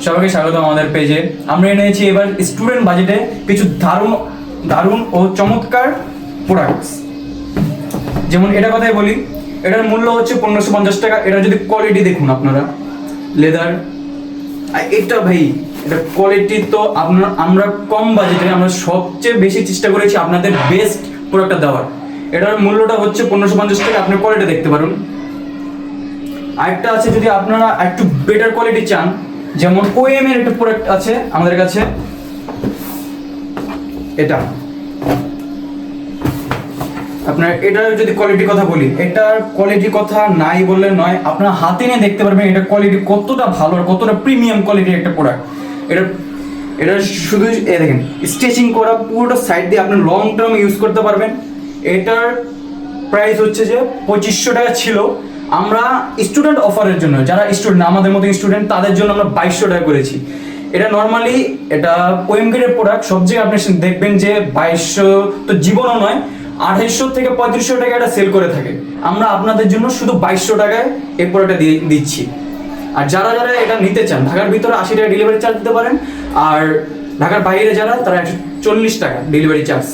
সবাইকে স্বাগত আমাদের পেজে। আমরা এনেছি এবার স্টুডেন্ট বাজেটে কিছু দারুণ দারুণ ও চমৎকার প্রোডাক্টস। যেমন এটা কথাই বলি, এটার মূল্য হচ্ছে 1550 টাকা। এটা যদি কোয়ালিটি দেখুন আপনারা, লেদার, এটা ভাই এটা কোয়ালিটি তো আমরা কম বাজেটে আমরা সবচেয়ে বেশি চেষ্টা করেছি আপনাদের বেস্ট প্রোডাক্টটা দেওয়ার। এটার মূল্যটা হচ্ছে 1550 টাকা। আপনি কোয়ালিটি দেখতে পারুন। আরেকটা আছে, যদি আপনারা একটু বেটার কোয়ালিটি চান, যেমন ওএম এর একটা প্রোডাক্ট আছে আমাদের কাছে। এটা আপনার এটার যদি কোয়ালিটির কথা বলি, এটার কোয়ালিটির কথা নাই বললে নয়। আপনার হাতে নিয়ে দেখতে পারবেন এটা কোয়ালিটি কতটা ভালো আর কতটা প্রিমিয়াম কোয়ালিটির একটা প্রোডাক্ট। এটা এটা শুধু দেখেন স্টিচিং করা, পুরোটা সাইড দিয়ে আপনি লং টার্ম ইউজ করতে পারবেন। এটার প্রাইস হচ্ছে যে 2500 টাকা ছিল। আমরা স্টুডেন্ট অফারের জন্য, যারা স্টুডেন্ট আমাদের মতো স্টুডেন্ট, তাদের জন্য আমরা 2200 টাকা করেছি। এটা নর্মালি এটা ওএম গ্রেডের প্রোডাক্ট। সব জায়গায় আপনি দেখবেন যে 2200 তো জীবনও নয়, 2800 থেকে 3500 টাকা এটা সেল করে থাকে। আমরা আপনাদের জন্য শুধু 2200 টাকায় এই প্রোডাক্টটা দিচ্ছি। আর যারা যারা এটা নিতে চান, ঢাকার ভিতরে 80 টাকা ডেলিভারি চার্জ দিতে পারেন, আর ঢাকার বাইরে যারা, তারা 140 টাকা ডেলিভারি চার্জ।